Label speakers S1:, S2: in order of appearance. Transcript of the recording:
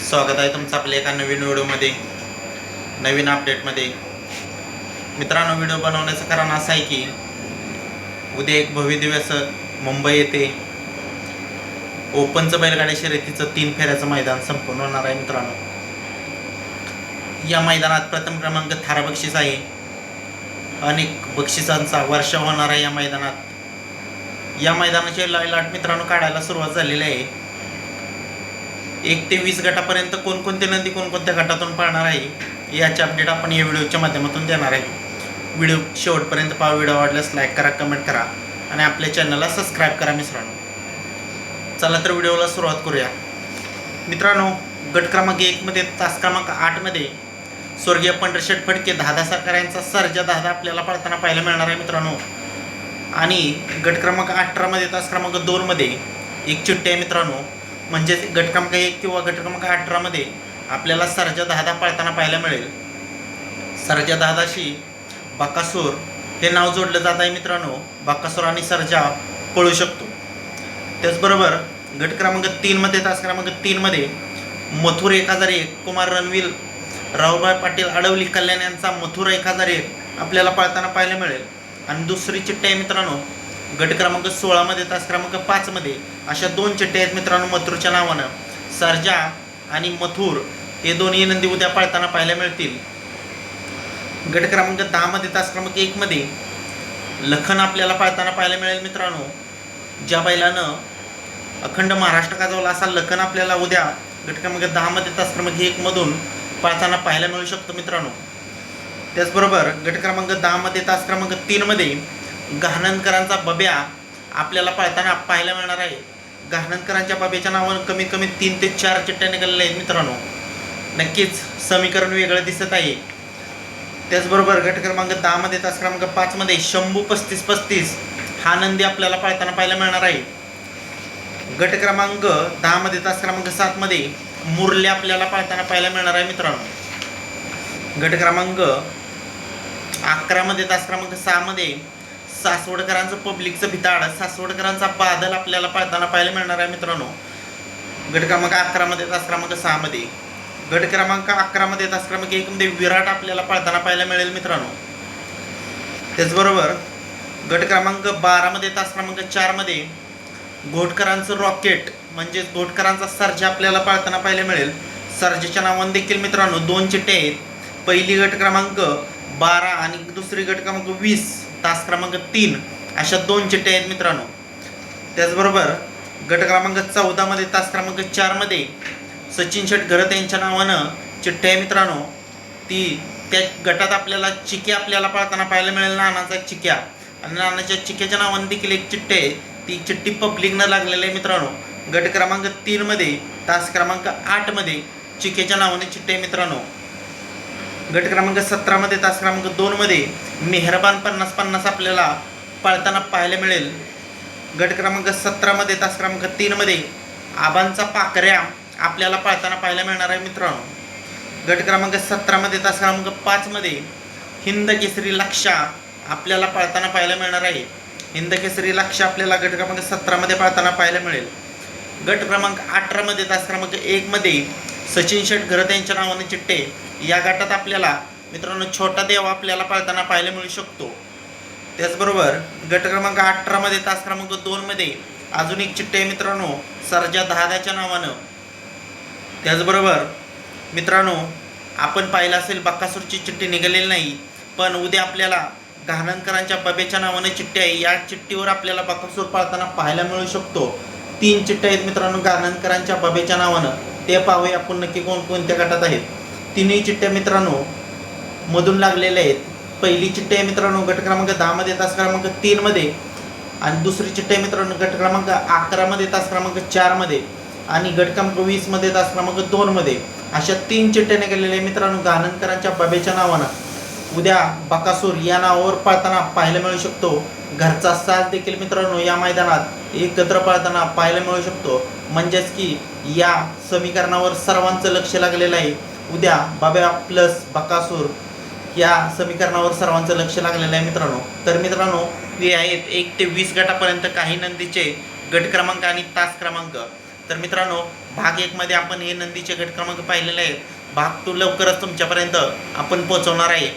S1: स्वागत आहे तुमचं आपल्या एका नवीन व्हिडिओमध्ये, नवीन अपडेटमध्ये. मित्रांनो, व्हिडिओ बनवण्याचं कारण असं आहे की उद्या एक भव्यदिव्य असं मुंबई येथे ओपनचं बैलगाडी शर्यतीचं 3 फेऱ्याचं मैदान संपन्न होणार आहे. मित्रांनो, या मैदानात प्रथम क्रमांक थारा बक्षीस आहे. अनेक बक्षिसांचा वर्षाव होणार आहे या मैदानात. या मैदानाची लाट मित्रांनो काढायला सुरुवात झालेली आहे. 1 ते 20 गटापर्यंत कोणकोणते नंदी कोणकोणत्या गटातून पाळणार आहे याचे अपडेट आपण या व्हिडिओच्या माध्यमातून देणार आहे. व्हिडिओ शेवटपर्यंत पहा. व्हिडिओ आवडल्यास लाईक करा, कमेंट करा आणि आपल्या चॅनलला सबस्क्राईब करा. मित्रांनो, चला तर व्हिडिओला सुरुवात करूया. मित्रांनो, गट क्रमांक 1 मध्ये तास क्रमांक 8 मध्ये स्वर्गीय पंढरशेठ फडके दादा सरकार यांचा सर्जा दादा आपल्याला पळताना पाहायला मिळणार आहे. मित्रांनो, आणि गट क्रमांक 18 मध्ये तास क्रमांक 2 मध्ये एक चिठ्ठी आहे. मित्रांनो, म्हणजेच गट क्रमांक 1 किंवा गट क्रमांक 18 मध्ये आपल्याला सर्जा दादा पळताना पाहायला मिळेल. सर्जा दादाशी बकासूर हे नाव जोडलं जात आहे. मित्रांनो, बकासूर आणि सर्जा पळू शकतो. त्याचबरोबर गट क्रमांक 3 मध्ये तास क्रमांक 3 मध्ये मथुर 1001 कुमार रणवीर राहुलभाई पाटील अडवली कल्याण यांचा मथुर 1001 आपल्याला पळताना पाहायला मिळेल. आणि दुसरी चिठ्ठी आहे मित्रांनो गट क्रमांक 16 मध्ये तास क्रमांक 5 मध्ये अशा 2 चिठ्ठ्या आहेत. मित्रांनो, मथुरच्या नावानं सर्जा आणि मथुर हे दोन्ही नंदी उद्या पळताना पाहायला मिळतील. गट क्रमांक 10 मध्ये तास क्रमांक 1 मध्ये लखन आपल्याला पळताना पाहायला मिळेल. मित्रांनो, ज्या बैलानं अखंड महाराष्ट्र गाजवला असा लखन आपल्याला उद्या गट क्रमांक 10 मध्ये तास क्रमांक 1 मधून पळताना पाहायला मिळू शकतो. मित्रांनो, त्याचबरोबर गट क्रमांक 10 मध्ये तास क्रमांक 3 मध्ये गहाणनकरांचा बब्या आपल्याला पळताना पाहायला मिळणार आहे. गहाणनकरांच्या बब्याच्या नावानं कमीत कमी 3 ते 4 चिठ्ठ्या निघालेल्या आहेत. मित्रांनो, नक्कीच समीकरण वेगळं दिसत आहे. त्याचबरोबर गट क्रमांक 10 मध्ये तास क्रमांक 5 मध्ये शंभू 3535 हा नंदी आपल्याला पळताना पाहायला मिळणार आहे. गट क्रमांक 10 मध्ये तास क्रमांक 7 मध्ये मुरले आपल्याला पळताना पाहायला मिळणार आहे. मित्रांनो, गट क्रमांक 11 मध्ये तास क्रमांक 6 मध्ये सासवडकरांचं पब्लिकचं भिताड सासवडकरांचा बादल आपल्याला पळताना पाहायला मिळणार आहे. मित्रांनो, गट क्रमांक 11 मध्ये तास क्रमांक 6 मध्ये गट क्रमांक 11 मध्ये तास क्रमांक 1 मध्ये विराट आपल्याला पळताना पाहायला मिळेल. मित्रांनो, त्याचबरोबर गट क्रमांक 12 मध्ये तास क्रमांक 4 मध्ये घोटकरांचं रॉकेट म्हणजेच घोटकरांचा सर्जा आपल्याला पळताना पाहायला मिळेल. सर्जाच्या नावाने देखील मित्रांनो 2 चिठ्ठ्या आहेत. पहिली गट क्रमांक 12 आणि दुसरी गट क्रमांक 20 तास क्रमांक 3 अशा 2 चिठ्ठ्या आहेत. मित्रांनो, त्याचबरोबर गट क्रमांक 14 मध्ये तास क्रमांक 4 मध्ये सचिन शेठ घरत यांच्या नावानं चिठ्ठ्या आहे. मित्रांनो, ती त्या गटात आपल्याला चिक्या आपल्याला पळताना पाहायला मिळेल. नानाचा चिक्या आणि नानाच्या चिक्याच्या नावाने देखील एक चिठ्ठी आहे. ती चिठ्ठी पब्लिकनं लागलेली आहे. मित्रांनो, गट क्रमांक 3 मध्ये तास क्रमांक 8 मध्ये चिक्याच्या नावाने चिठ्ठी आहे. मित्रांनो, गट क्रमांक 17 मध्ये तास क्रमांक 2 मध्ये मेहरबान 50-50 आपल्याला पळताना पाहायला मिळेल. गट क्रमांक 17 मध्ये तास क्रमांक 3 मध्ये आबांचा पाकऱ्या आपल्याला पळताना पाहायला मिळणार आहे. मित्रांनो, गट क्रमांक 17 मध्ये तास क्रमांक 5 मध्ये हिंद केसरी लक्षा आपल्याला पळताना पाहायला मिळणार आहे. हिंद केसरी लक्षा आपल्याला गट क्रमांक 17 मध्ये पळताना पाहायला मिळेल. गट क्रमांक 18 मध्ये तास क्रमांक 1 मध्ये सचिन शेठ घरत यांच्या नावाने चिठ्ठे. या गटात आपल्याला मित्रांनो छोटा देव आपल्याला पळताना पाहायला मिळू शकतो. त्याचबरोबर गट क्रमांक 18 मध्ये तास क्रमांक 2 मध्ये अजून एक चिठ्ठी आहे. मित्रांनो, सर्जा दादाच्या नावानं. त्याचबरोबर मित्रांनो, आपण पाहिलं असेल बकासूरची चिठ्ठी निघालेली नाही, पण उद्या आपल्याला गहाणनकरांच्या बब्याच्या नावाने चिठ्ठी आहे. या चिठ्ठीवर आपल्याला बकासूर पळताना पाहायला मिळू शकतो. 3 चिठ्ठ्या आहेत मित्रांनो गहाणनकरांच्या बब्याच्या नावानं. ते पाहूया आपण नक्की कोणकोणत्या गटात आहेत. 3ही चिठ्ठ्या मित्रांनो मधून लागलेल्या आहेत. पहिली चिठ्ठी आहे मित्रांनो गट क्रमांक 10 मध्ये तास क्रमांक 3 मध्ये आणि दुसरी चिठ्ठी आहे मित्रांनो गट क्रमांक 11 मध्ये तास क्रमांक 4 मध्ये आणि गट क्रमांक 20 मध्ये तास क्रमांक 2 मध्ये अशा 3 चिठ्ठ्या निघालेल्या आहे. मित्रांनो, गहाणनकरांच्या बब्याच्या नावानं उद्या बकासूर या नावावर पळताना पाहायला मिळू शकतो. घरचा साथ देखील मित्रांनो या मैदानात एकत्र पळताना पाहायला मिळू शकतो. म्हणजेच की या समीकरणावर सर्वांचं लक्ष लागलेलं आहे. उद्या बाब्या प्लस बकासूर या समीकरणावर सर्वांचं लक्ष लागलेलं आहे. मित्रांनो, तर मित्रांनो, हे आहेत 1 ते 20 गटापर्यंत काही नंदीचे गट क्रमांक आणि तास क्रमांक. तर मित्रांनो, भाग 1 मध्ये आपण हे नंदीचे गट क्रमांक पाहिलेले आहेत. भाग 2 लवकरच तुमच्यापर्यंत आपण पोहोचवणार आहे.